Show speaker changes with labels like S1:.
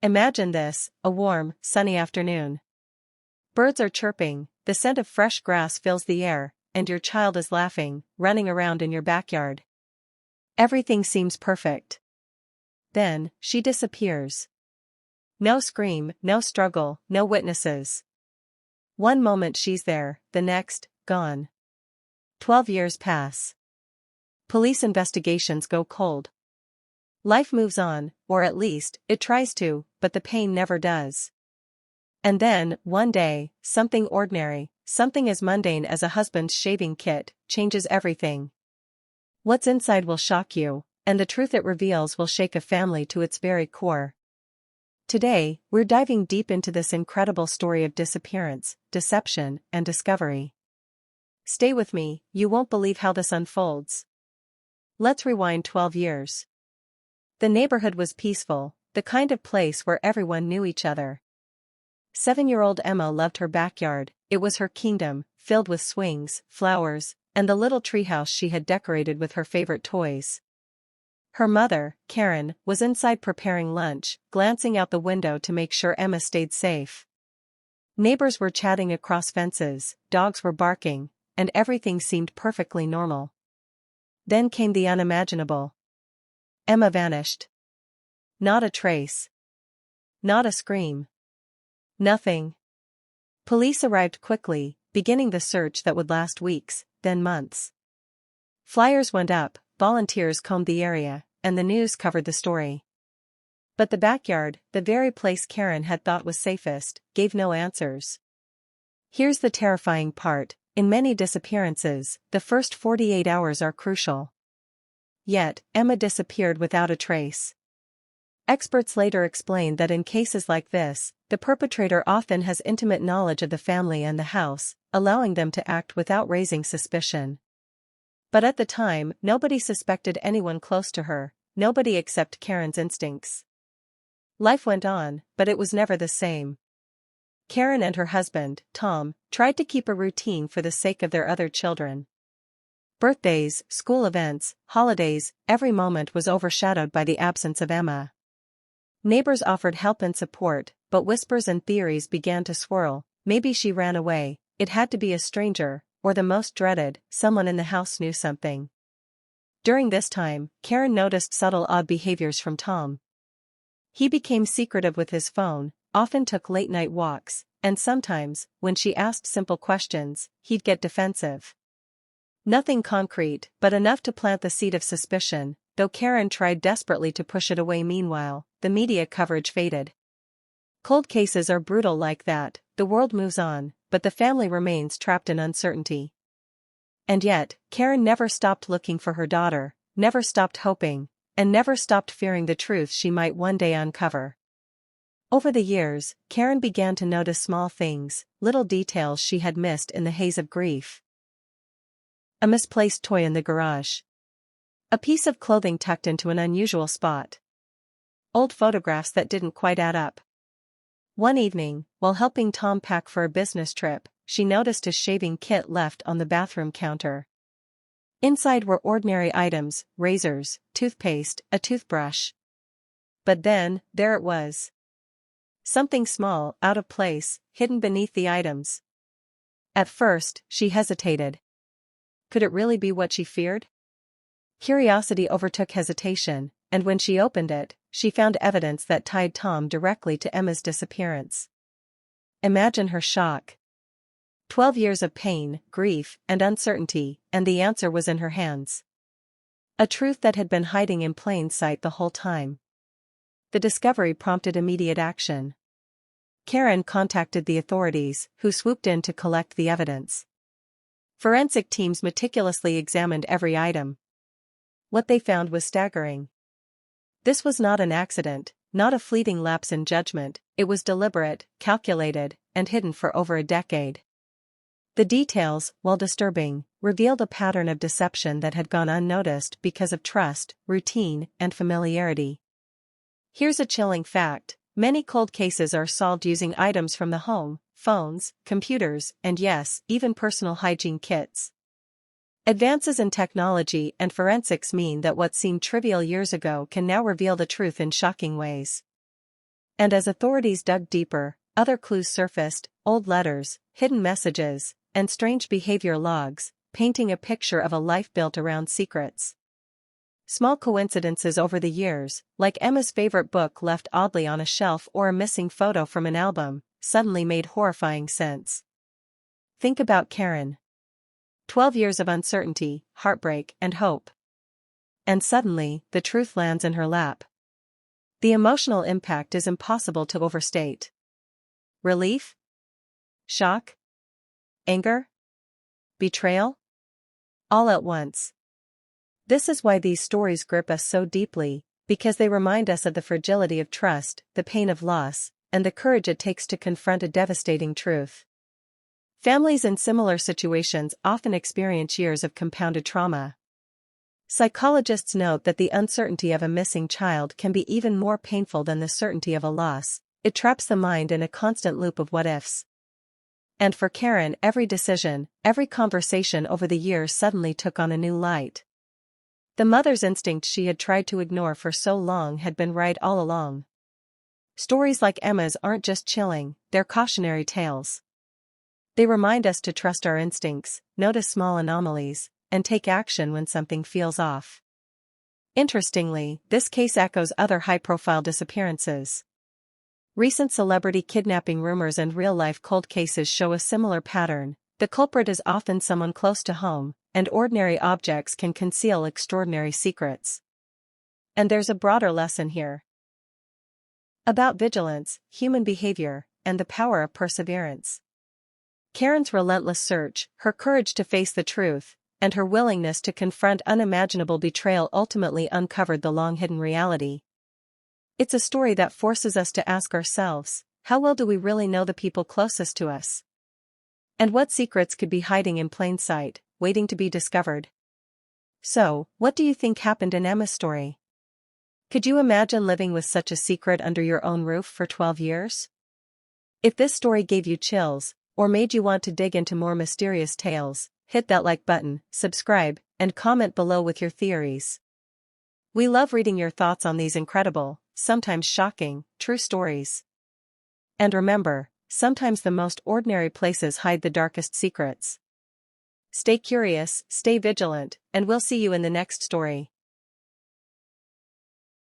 S1: Imagine this, a warm, sunny afternoon. Birds are chirping, the scent of fresh grass fills the air, and your child is laughing, running around in your backyard. Everything seems perfect. Then, she disappears. No scream, no struggle, no witnesses. One moment she's there, the next, gone. 12 years pass. Police investigations go cold. Life moves on, or at least, it tries to, but the pain never does. And then, one day, something ordinary, something as mundane as a husband's shaving kit, changes everything. What's inside will shock you, and the truth it reveals will shake a family to its very core. Today, we're diving deep into this incredible story of disappearance, deception, and discovery. Stay with me, you won't believe how this unfolds. Let's rewind 12 years. The neighborhood was peaceful, the kind of place where everyone knew each other. 7-year-old Emma loved her backyard, it was her kingdom, filled with swings, flowers, and the little treehouse she had decorated with her favorite toys. Her mother, Karen, was inside preparing lunch, glancing out the window to make sure Emma stayed safe. Neighbors were chatting across fences, dogs were barking, and everything seemed perfectly normal. Then came the unimaginable. Emma vanished. Not a trace. Not a scream. Nothing. Police arrived quickly, beginning the search that would last weeks, then months. Flyers went up, volunteers combed the area, and the news covered the story. But the backyard, the very place Karen had thought was safest, gave no answers. Here's the terrifying part, in many disappearances, the first 48 hours are crucial. Yet, Emma disappeared without a trace. Experts later explained that in cases like this, the perpetrator often has intimate knowledge of the family and the house, allowing them to act without raising suspicion. But at the time, nobody suspected anyone close to her, nobody except Karen's instincts. Life went on, but it was never the same. Karen and her husband, Tom, tried to keep a routine for the sake of their other children. Birthdays, school events, holidays, every moment was overshadowed by the absence of Emma. Neighbors offered help and support, but whispers and theories began to swirl. Maybe she ran away, it had to be a stranger, or the most dreaded, someone in the house knew something. During this time, Karen noticed subtle odd behaviors from Tom. He became secretive with his phone, often took late-night walks, and sometimes, when she asked simple questions, he'd get defensive. Nothing concrete, but enough to plant the seed of suspicion, though Karen tried desperately to push it away. Meanwhile, the media coverage faded. Cold cases are brutal like that, the world moves on, but the family remains trapped in uncertainty. And yet, Karen never stopped looking for her daughter, never stopped hoping, and never stopped fearing the truth she might one day uncover. Over the years, Karen began to notice small things, little details she had missed in the haze of grief. A misplaced toy in the garage. A piece of clothing tucked into an unusual spot. Old photographs that didn't quite add up. One evening, while helping Tom pack for a business trip, she noticed his shaving kit left on the bathroom counter. Inside were ordinary items, razors, toothpaste, a toothbrush. But then, there it was. Something small, out of place, hidden beneath the items. At first, she hesitated. Could it really be what she feared? Curiosity overtook hesitation, and when she opened it, she found evidence that tied Tom directly to Emma's disappearance. Imagine her shock. 12 years of pain, grief, and uncertainty, and the answer was in her hands. A truth that had been hiding in plain sight the whole time. The discovery prompted immediate action. Karen contacted the authorities, who swooped in to collect the evidence. Forensic teams meticulously examined every item. What they found was staggering. This was not an accident, not a fleeting lapse in judgment, it was deliberate, calculated, and hidden for over a decade. The details, while disturbing, revealed a pattern of deception that had gone unnoticed because of trust, routine, and familiarity. Here's a chilling fact: many cold cases are solved using items from the home, phones, computers, and yes, even personal hygiene kits. Advances in technology and forensics mean that what seemed trivial years ago can now reveal the truth in shocking ways. And as authorities dug deeper, other clues surfaced: old letters, hidden messages, and strange behavior logs, painting a picture of a life built around secrets. Small coincidences over the years, like Emma's favorite book left oddly on a shelf or a missing photo from an album, suddenly made horrifying sense. Think about Karen. 12 years of uncertainty, heartbreak, and hope. And suddenly, the truth lands in her lap. The emotional impact is impossible to overstate. Relief? Shock? Anger? Betrayal? All at once. This is why these stories grip us so deeply, because they remind us of the fragility of trust, the pain of loss, and the courage it takes to confront a devastating truth. Families in similar situations often experience years of compounded trauma. Psychologists note that the uncertainty of a missing child can be even more painful than the certainty of a loss. It traps the mind in a constant loop of what-ifs. And for Karen, every decision, every conversation over the years suddenly took on a new light. The mother's instinct she had tried to ignore for so long had been right all along. Stories like Emma's aren't just chilling, they're cautionary tales. They remind us to trust our instincts, notice small anomalies, and take action when something feels off. Interestingly, this case echoes other high-profile disappearances. Recent celebrity kidnapping rumors and real-life cold cases show a similar pattern. The culprit is often someone close to home, and ordinary objects can conceal extraordinary secrets. And there's a broader lesson here. About vigilance, human behavior, and the power of perseverance. Karen's relentless search, her courage to face the truth, and her willingness to confront unimaginable betrayal ultimately uncovered the long-hidden reality. It's a story that forces us to ask ourselves, how well do we really know the people closest to us? And what secrets could be hiding in plain sight, waiting to be discovered? So, what do you think happened in Emma's story? Could you imagine living with such a secret under your own roof for 12 years? If this story gave you chills, or made you want to dig into more mysterious tales, hit that like button, subscribe, and comment below with your theories. We love reading your thoughts on these incredible, sometimes shocking, true stories. And remember, sometimes the most ordinary places hide the darkest secrets. Stay curious, stay vigilant, and we'll see you in the next story.